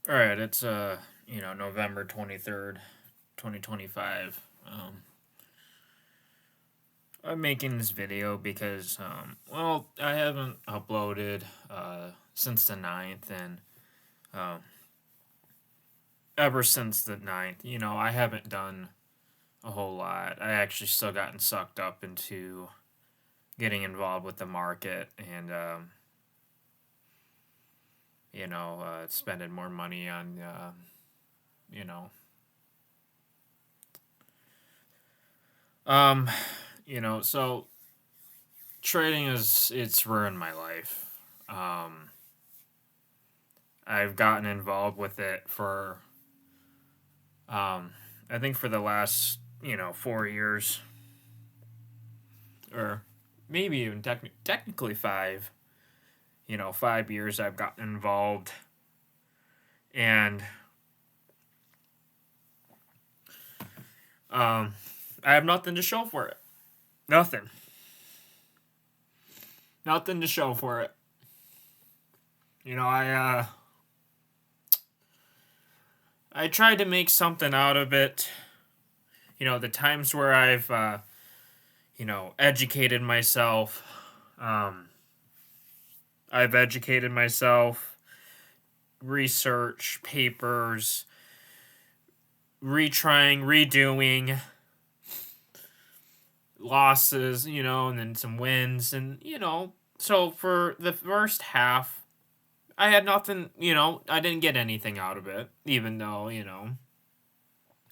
All right, it's November 23rd, 2025. I'm making this video because I haven't uploaded since the ninth, and um ever since the ninth, I haven't done a whole lot. I actually still gotten sucked up into getting involved with the market and spending more money on you know um so trading it's ruined my life. I've gotten involved with it for um, I think for the last 4 years, or maybe even technically five. 5 years I've gotten involved, and um, I have nothing to show for it. Nothing, nothing to show for it. I tried to make something out of it. The times where I've educated myself. Um, I've educated myself, research, papers, retrying, redoing, losses, and then some wins. And, so for the first half, I had nothing, I didn't get anything out of it, even though,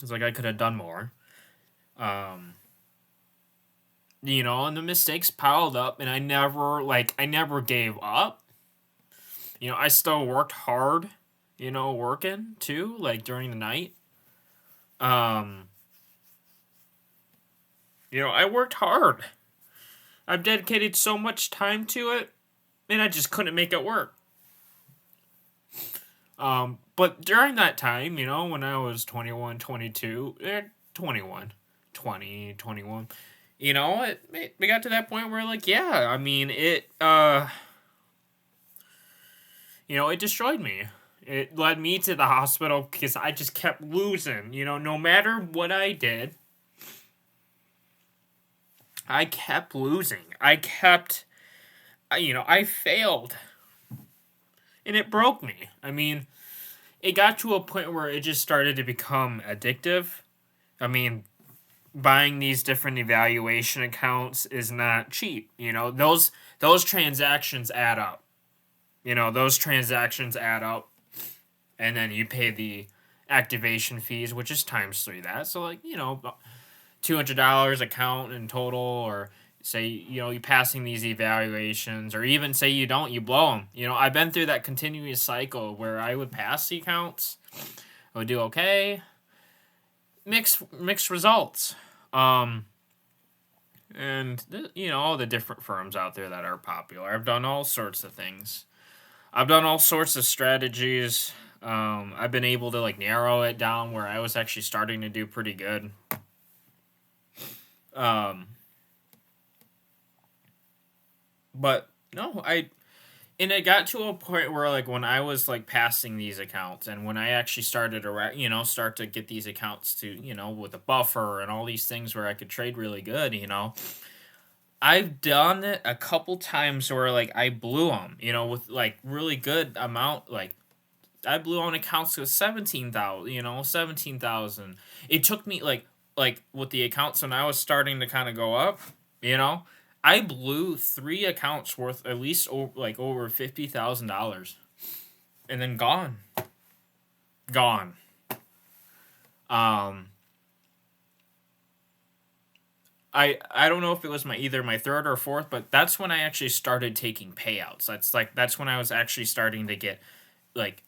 it's like I could have done more. Um, and the mistakes piled up, and I never gave up. I still worked hard, working too, like during the night. Um, I worked hard. I've dedicated so much time to it, and I just couldn't make it work. But during that time, when I was 21, 22, 21, 20, 21, we got to that point where, like, yeah, I mean, it destroyed me. It led me to the hospital because I just kept losing. No matter what I did, I kept losing. I failed. And it broke me. I mean, it got to a point where it just started to become addictive. I mean, buying these different evaluation accounts is not cheap. Those transactions add up. Those transactions add up, and then you pay the activation fees, which is times three that. So, like, $200 account in total, or say you're passing these evaluations, or even say you don't, you blow them. I've been through that continuous cycle where I would pass the accounts, I would do okay, mixed results. And all the different firms out there that are popular, I've done all sorts of things. I've done all sorts of strategies. I've been able to, like, narrow it down where I was actually starting to do pretty good. um but no, and it got to a point where, like, when I was, like, passing these accounts, and when I actually started to start to get these accounts to, with a buffer and all these things where I could trade really good. I've done it a couple times where, like, I blew them, with, like, really good amount. Like, I blew on accounts with 17,000, 17,000. It took me, like with the accounts when I was starting to kind of go up, you know, I blew three accounts worth at least like over $50,000, and then gone, gone. Um, I don't know if it was either my third or fourth, but that's when I actually started taking payouts. That's when I was actually starting to get, like,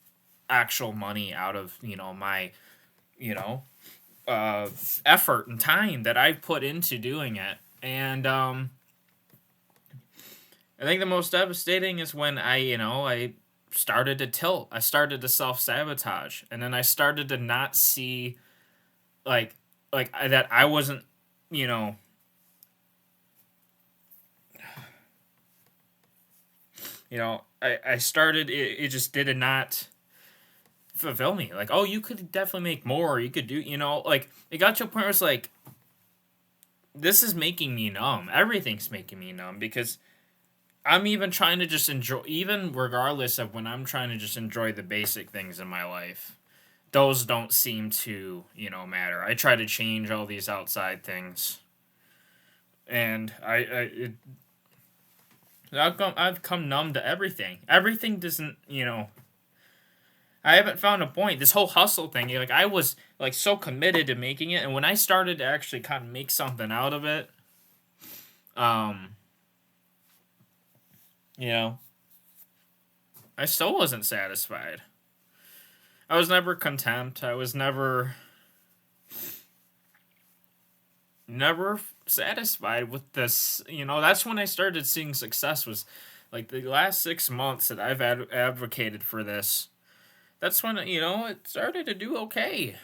actual money out of, my, you know uh effort and time that I've put into doing it. And I think the most devastating is when I started to tilt. I started to self sabotage, and then I started to not see, like that I wasn't, you know I started it just did not fulfill me. Like, oh, you could definitely make more. You could do, like, it got to a point where it's like, this is making me numb. Everything's making me numb because I'm even trying to just enjoy, even regardless of when I'm trying to just enjoy the basic things in my life. Those don't seem to, matter. I try to change all these outside things. And I've come numb to everything. Everything doesn't, I haven't found a point. This whole hustle thing, like I was like so committed to making it, and when I started to actually kind of make something out of it, you know, I still wasn't satisfied. I was never content. I was never satisfied with this. That's when I started seeing success was like the last 6 months that I've advocated for this. That's when, it started to do okay.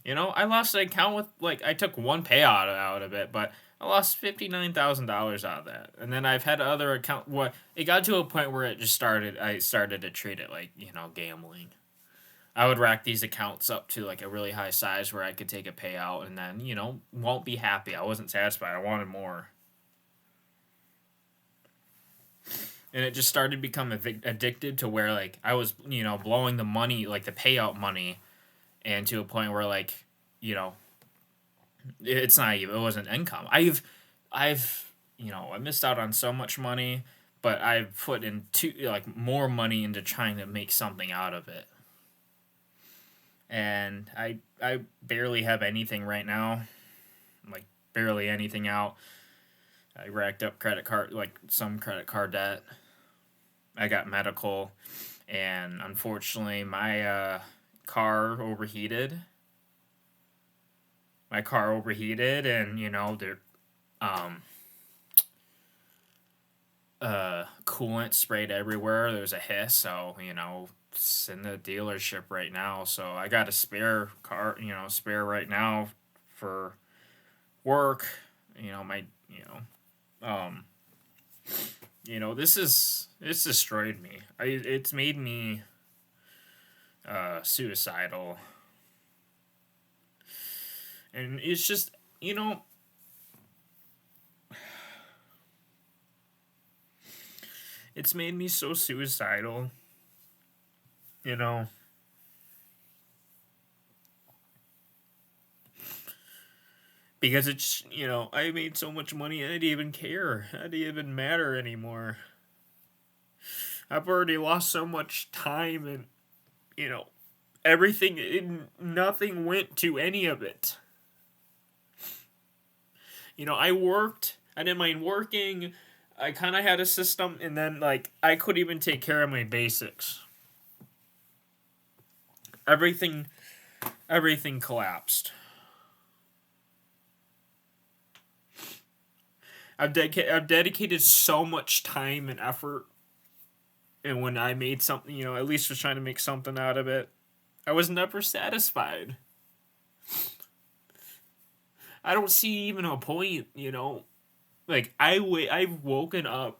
I lost an account with, like, I took one payout out of it, but I lost $59,000 out of that. And then I've had other account, it got to a point where I started to treat it like, gambling. I would rack these accounts up to, like, a really high size where I could take a payout and then, won't be happy. I wasn't satisfied. I wanted more. And it just started to become addicted to where, like, I was, blowing the money, like, the payout money, and to a point where, like, it's not even, it wasn't income. I missed out on so much money, but I've put in more money into trying to make something out of it. And I barely have anything right now, like, barely anything out. I racked up some credit card debt. I got medical, and unfortunately, my car overheated. And coolant sprayed everywhere. There was a hiss, so it's in the dealership right now. So I got a spare car, right now for work. It's destroyed me. It's made me suicidal. And it's just, it's made me so suicidal. Because it's, I made so much money, I didn't even care. I didn't even matter anymore. I've already lost so much time and, nothing went to any of it. I worked, I didn't mind working, I kind of had a system, and then, like, I couldn't even take care of my basics. Everything collapsed. I've dedicated so much time and effort, and when I made something, at least was trying to make something out of it, I was never satisfied. I don't see even a point, Like, I've woken up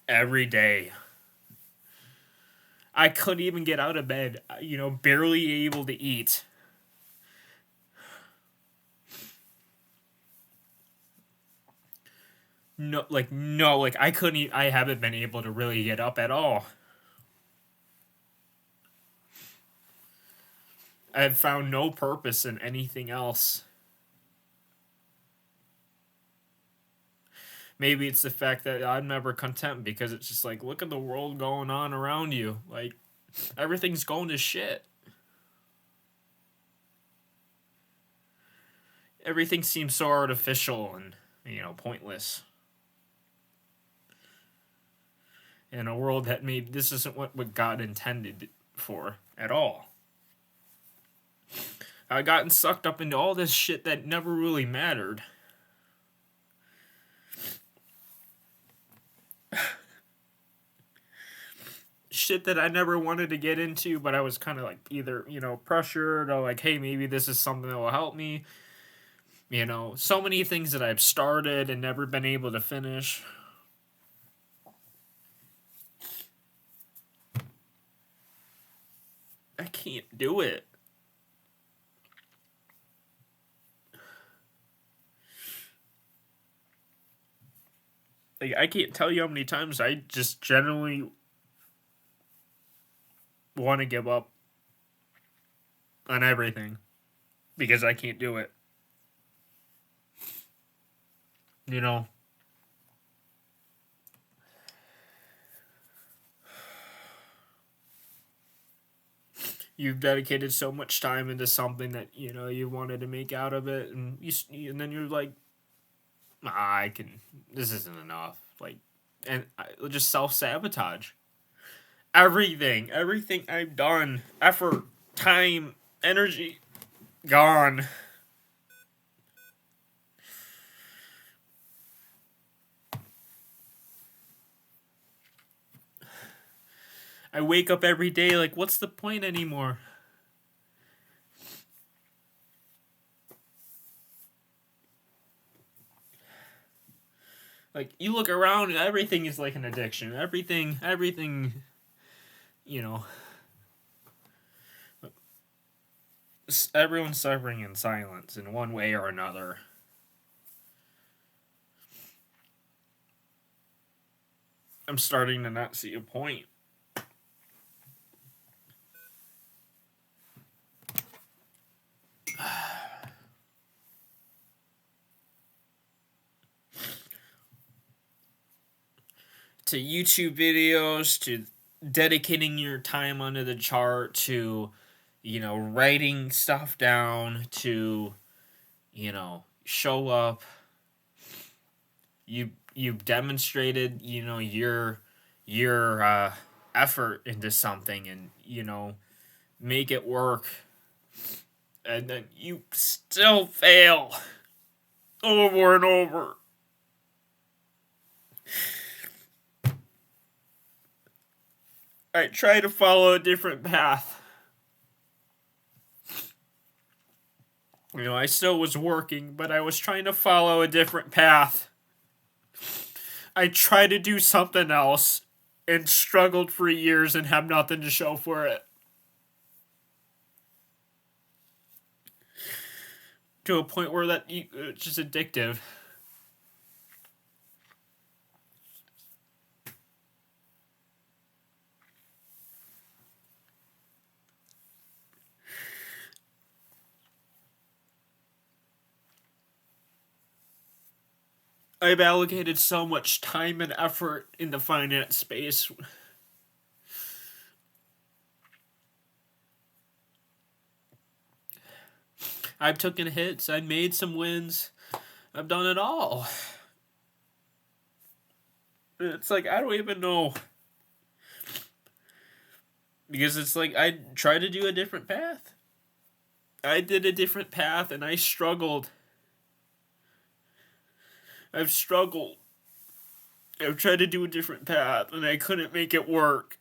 every day. I couldn't even get out of bed, barely able to eat. No, I couldn't, I haven't been able to really get up at all. I've found no purpose in anything else. Maybe it's the fact that I'm never content because it's just like, look at the world going on around you. Like, everything's going to shit. Everything seems so artificial and, pointless. In a world that this isn't what God intended for at all. I've gotten sucked up into all this shit that never really mattered. Shit that I never wanted to get into, but I was kind of like either, pressured or like, hey, maybe this is something that will help me. So many things that I've started and never been able to finish. I can't do it. Like, I can't tell you how many times I just generally want to give up on everything because I can't do it. You know? You've dedicated so much time into something that, you wanted to make out of it, and and then you're like, this isn't enough. Like, and just self-sabotage. Everything I've done, effort, time, energy, gone. I wake up every day like, what's the point anymore? Like, you look around and everything is like an addiction. Everything, everyone's suffering in silence in one way or another. I'm starting to not see a point. To YouTube videos, to dedicating your time onto the chart, to, writing stuff down, to, show up. You've demonstrated, your effort into something, and, make it work. And then you still fail over and over. I try to follow a different path. I still was working, but I was trying to follow a different path. I tried to do something else and struggled for years and have nothing to show for it. To a point where it's just addictive. I've allocated so much time and effort in the finance space. I've taken hits. I've made some wins. I've done it all. It's like, I don't even know. Because it's like, I tried to do a different path. I did a different path and I struggled. I've struggled. I've tried to do a different path and I couldn't make it work.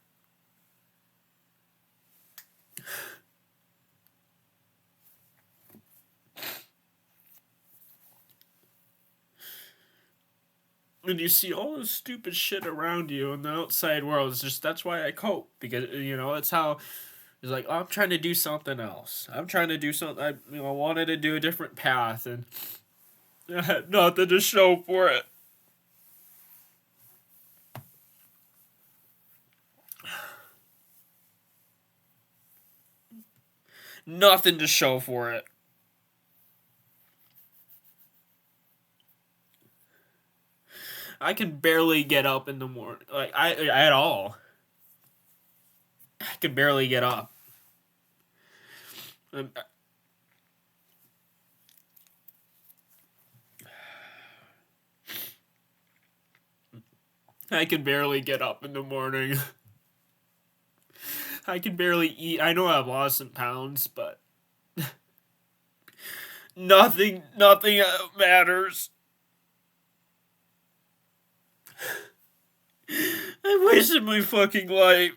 And you see all this stupid shit around you in the outside world. It's just, that's why I cope. Because, that's how, it's like, I'm trying to do something else. I'm trying to do something, I wanted to do a different path. And I had nothing to show for it. Nothing to show for it. I can barely get up in the morning. Like, I at all. I can barely get up. I can barely get up in the morning. I can barely eat. I know I've lost some pounds, but nothing matters. I wasted my fucking life.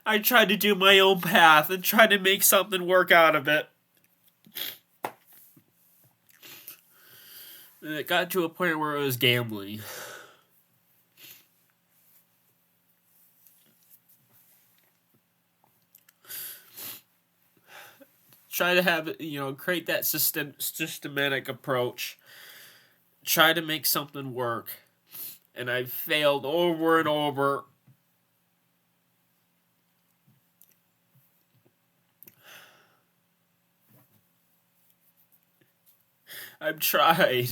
I tried to do my own path and try to make something work out of it. And it got to a point where it was gambling. try to have, create that systematic approach, try to make something work, and I failed over and over. I've tried.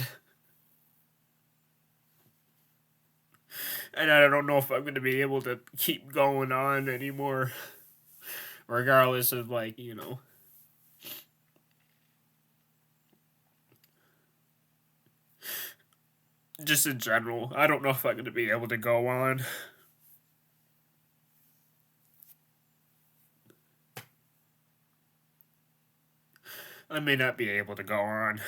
And I don't know if I'm going to be able to keep going on anymore. Regardless of, just in general. I don't know if I'm going to be able to go on. I may not be able to go on.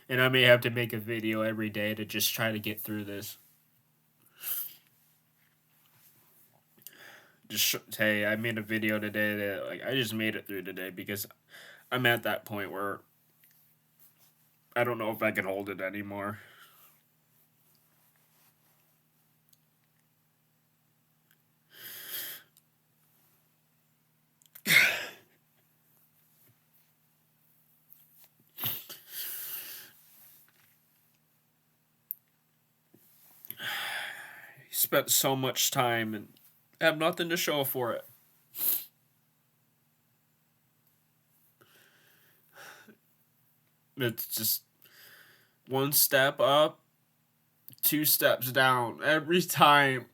And I may have to make a video every day to just try to get through this. Just say I made a video today that I just made it through today because I'm at that point where I don't know if I can hold it anymore. Spent so much time and have nothing to show for it. It's just one step up, 2 steps down every time.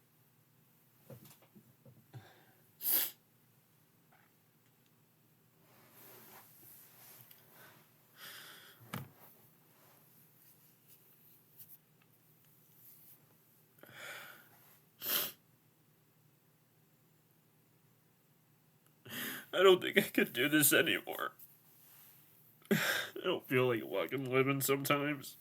I don't think I could do this anymore. I don't feel like fucking living sometimes.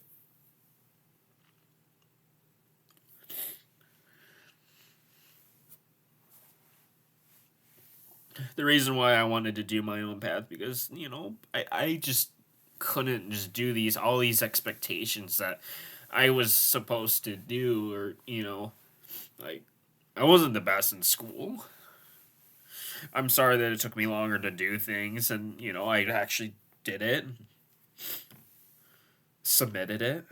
The reason why I wanted to do my own path because, I just couldn't just do all these expectations that I was supposed to do, or, I wasn't the best in school. I'm sorry that it took me longer to do things, and, I actually did it. Submitted it.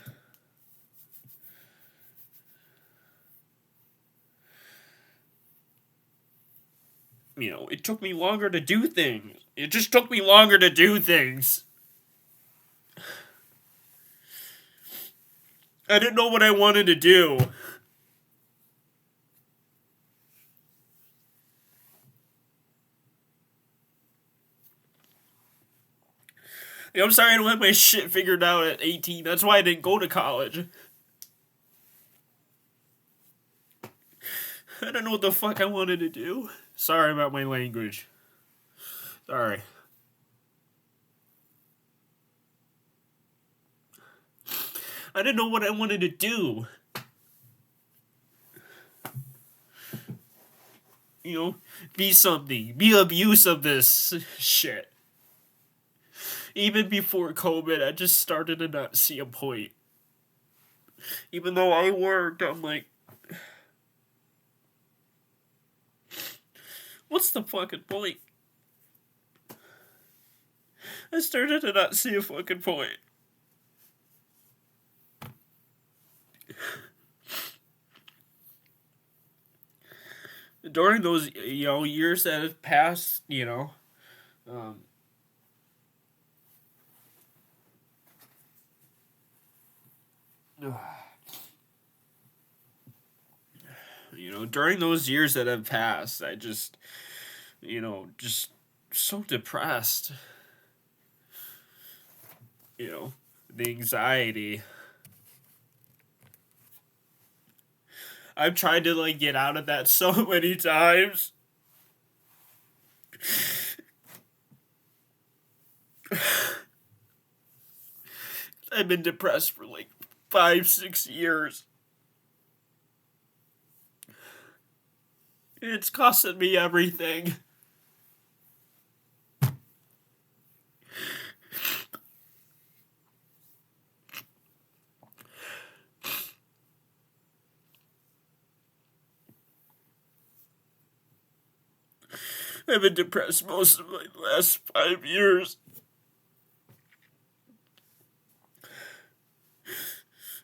It took me longer to do things. It just took me longer to do things. I didn't know what I wanted to do. I'm sorry I don't have my shit figured out at 18. That's why I didn't go to college. I don't know what the fuck I wanted to do. Sorry about my language. Sorry. I didn't know what I wanted to do. Be something. Be of use of this shit. Even before COVID, I just started to not see a point. Even though I worked, I'm like, what's the fucking point? I started to not see a fucking point. During those, years that have passed, during those years that have passed, I just, just so depressed. The anxiety. I've tried to, get out of that so many times. I've been depressed for, 5-6 years. It's costing me everything. I've been depressed most of my last 5 years.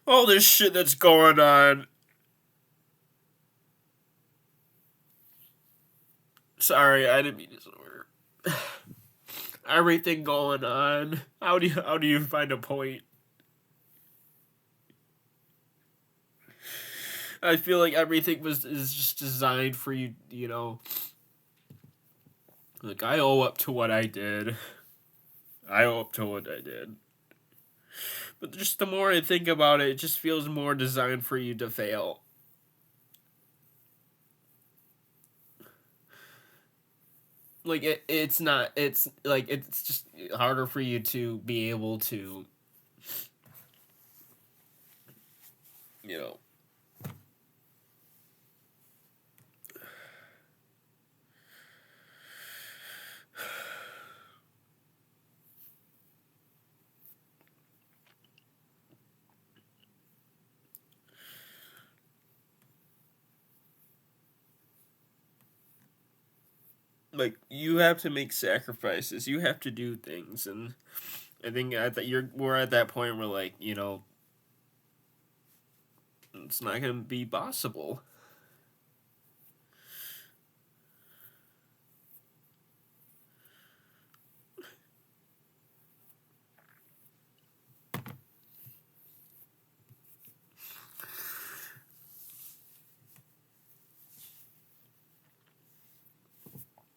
All this shit that's going on. Sorry, I didn't mean to swear. Everything going on. How do you find a point? I feel like everything is just designed for you, you know. Like, I owe up to what I did. I owe up to what I did. But just the more I think about it, it just feels more designed for you to fail. Like, it's not, it's like, it's just harder for you to be able to, you know, like, you have to make sacrifices. You have to do things, and I think we're at that point where, like, you know, it's not gonna be possible.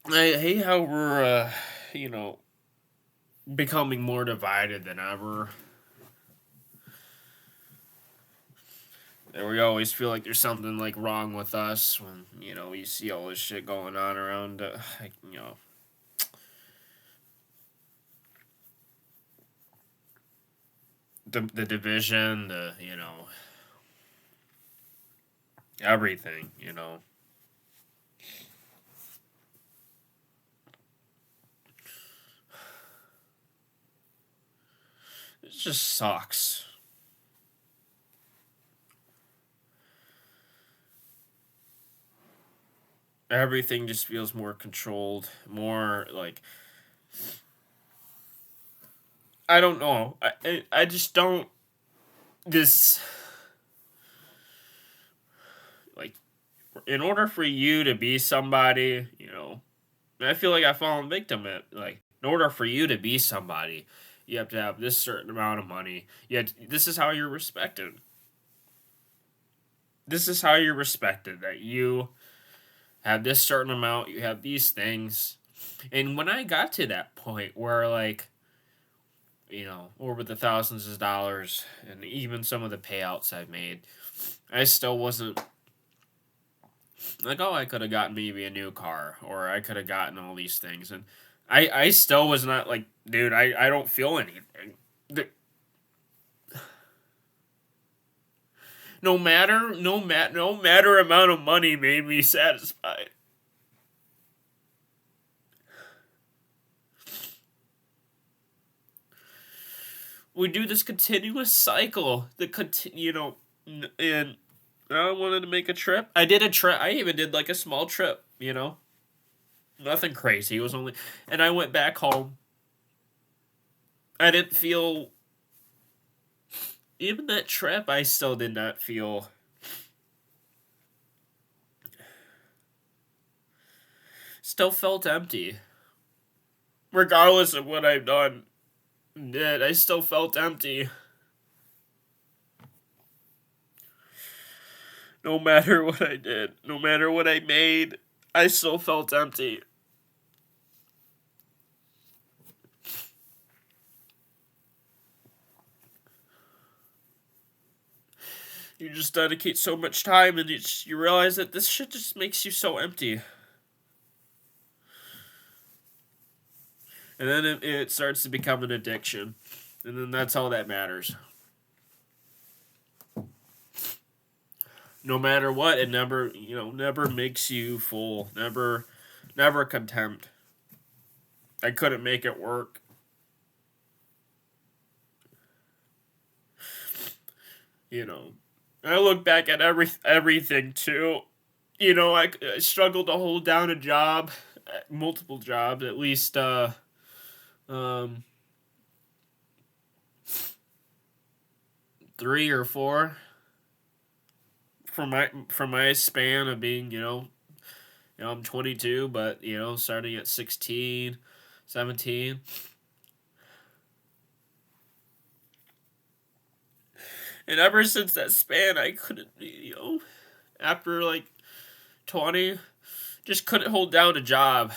I hate how we're, you know, becoming more divided than ever. And we always feel like there's something like wrong with us when, you know, you see all this shit going on around, like, you know, the division, you know, everything, you know. It just sucks. Everything just feels more controlled, more like, I don't know. I just don't, this, like, in order for you to be somebody, you know, I feel like I've fallen victim at, like, in order for you to be somebody, you have to have this certain amount of money. Yet this is how you're respected. This is how you're respected, that you have this certain amount, you have these things. And when I got to that point where, like, you know, over the thousands of dollars and even some of the payouts I've made, I still wasn't like, oh, I could have gotten maybe a new car, or I could have gotten all these things. And I still was not like, dude, I don't feel anything. No matter amount of money made me satisfied. We do this continuous cycle. You know, and I wanted to make a trip. I did a trip. I even did like a small trip. You know, nothing crazy. It was only, and I went back home. I didn't feel. Even that trip, I still did not feel. Still felt empty. Regardless of what I've done, I still felt empty. No matter what I did, no matter what I made, I still felt empty. You just dedicate so much time, and you realize that this shit just makes you so empty. And then it starts to become an addiction. And then that's all that matters. No matter what, it never makes you full. Never content. I couldn't make it work. You know, I look back at everything too. You know, I struggled to hold down a job. multiple jobs, at least um, 3 or 4 from my span of being, I'm 22, but starting at 16, 17. And ever since that span, I couldn't, after like 20, just couldn't hold down a job.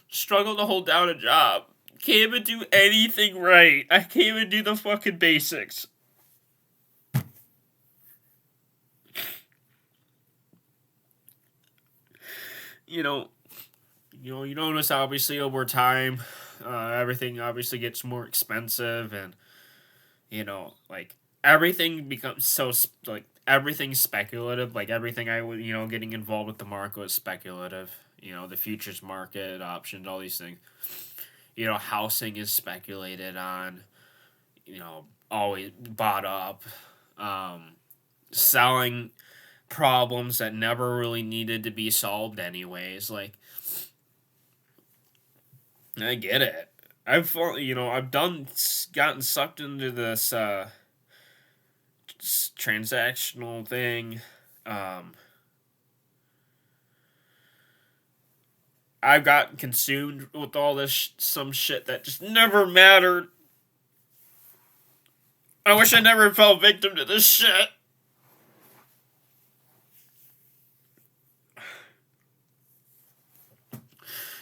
Struggled to hold down a job. Can't even do anything right. I can't even do the fucking basics. You notice obviously over time, everything obviously gets more expensive, and like everything becomes so like everything's speculative. Like everything I would getting involved with the market was speculative. The futures market, options, all these things. Housing is speculated on. Always bought up. Selling problems that never really needed to be solved anyways. Like, I get it. I've gotten sucked into this transactional thing. I've gotten consumed with all this some shit that just never mattered. I wish I never fell victim to this shit.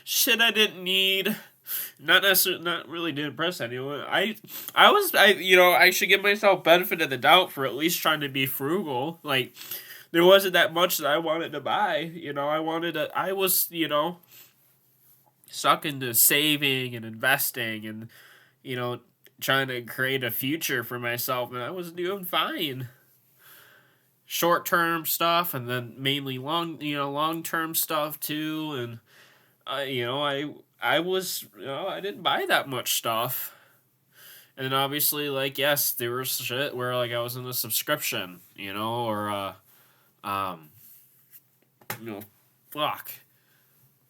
Shit I didn't need. Not necessarily, not really to impress anyone. I should give myself benefit of the doubt for at least trying to be frugal. Like, there wasn't that much that I wanted to buy. I was, stuck into saving and investing and, trying to create a future for myself, and I was doing fine. Short term stuff, and then mainly long term stuff too, and I was I didn't buy that much stuff, and then obviously like yes, there was shit where like I was in a subscription, or fuck,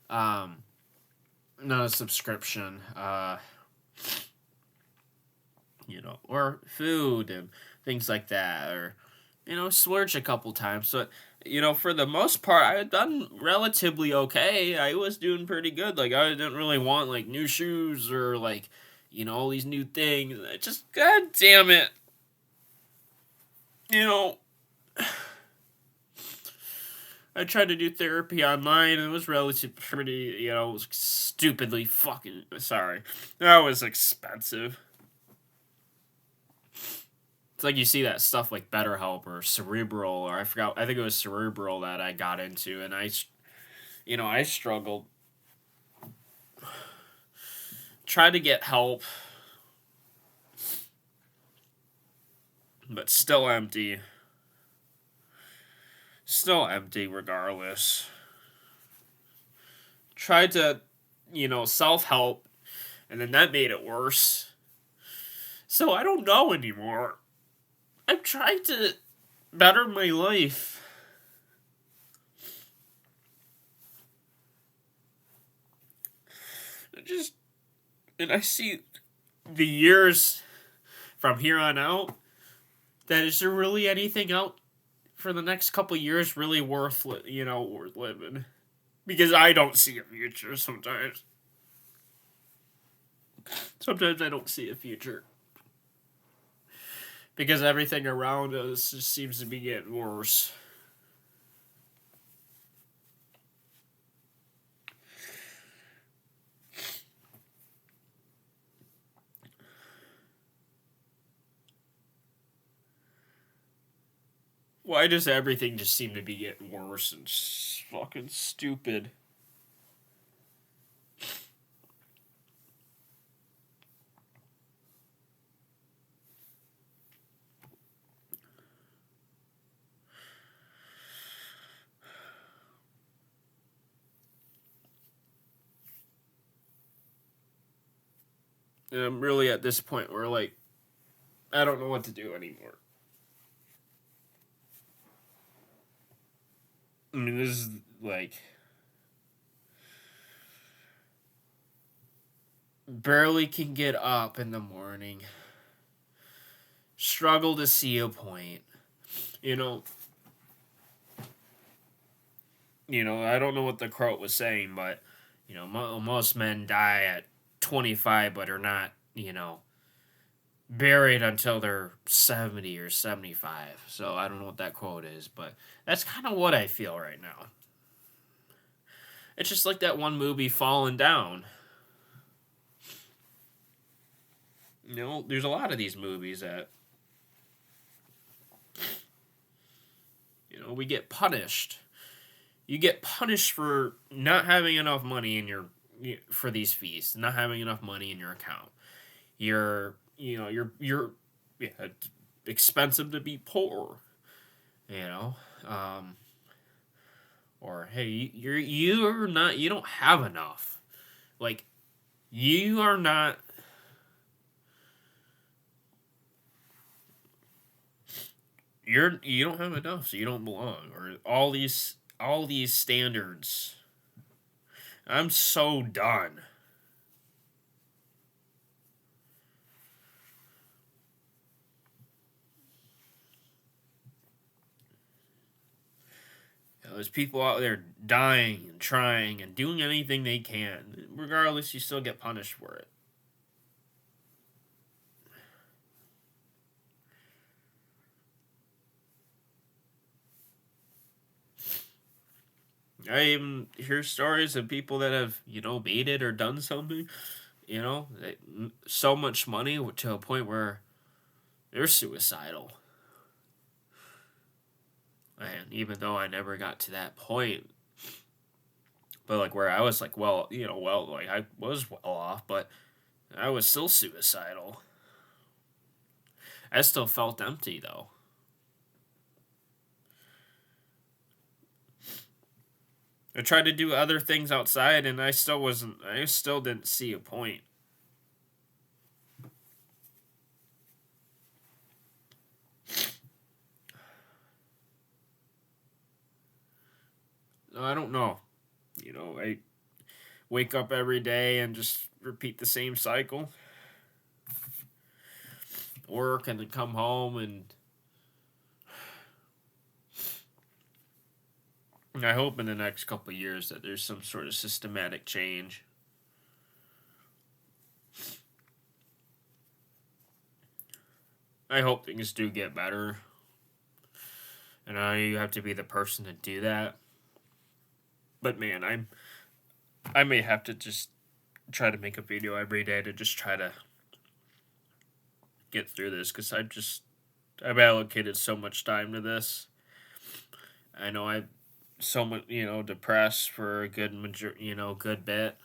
not a subscription, or food and things like that, or splurge a couple times. So, for the most part, I had done relatively okay. I was doing pretty good. Like, I didn't really want, like, new shoes or, like, all these new things. I just, god damn it. I tried to do therapy online, and it was relatively pretty, it was stupidly fucking, sorry. That was expensive. It's like you see that stuff like BetterHelp or Cerebral, or I think it was Cerebral that I got into, and I struggled. Tried to get help, but still empty. Still empty regardless. Tried to, self-help, and then that made it worse. So I don't know anymore. I'm trying to better my life. And I see the years from here on out, that is there really anything out for the next couple years really worth living? Because I don't see a future sometimes. Sometimes I don't see a future. Because everything around us just seems to be getting worse. Why does everything just seem to be getting worse and fucking stupid? And I'm really at this point where, like, I don't know what to do anymore. I mean, this is like barely can get up in the morning, struggle to see a point. You know, I don't know what the quote was saying, but most men die at 25, but are not, buried until they're 70 or 75. So I don't know what that quote is, but that's kind of what I feel right now. It's just like that one movie, Falling Down. There's a lot of these movies that, we get punished. You get punished for not having enough money for these fees, not having enough money in your account. You're yeah, it's expensive to be poor, you know. Or hey, you don't have enough. Like you are not you don't have enough, so you don't belong. Or all these standards. I'm so done. There's people out there dying and trying and doing anything they can. Regardless, you still get punished for it. I even hear stories of people that have, made it or done something, so much money to a point where they're suicidal. And even though I never got to that point, but like where I was like, like I was well off, but I was still suicidal. I still felt empty though. I tried to do other things outside and I still didn't see a point. I don't know. I wake up every day and just repeat the same cycle. Work and then come home and I hope in the next couple of years that there's some sort of systematic change. I hope things do get better. And I you have to be the person to do that. But man, I may have to just try to make a video every day to just try to get through this because I've allocated so much time to this. I know I'm so much depressed for a good bit.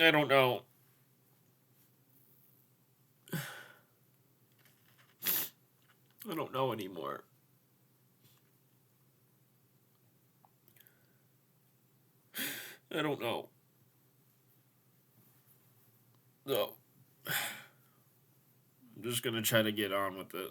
I don't know. I don't know anymore. I don't know. So, I'm just gonna try to get on with this.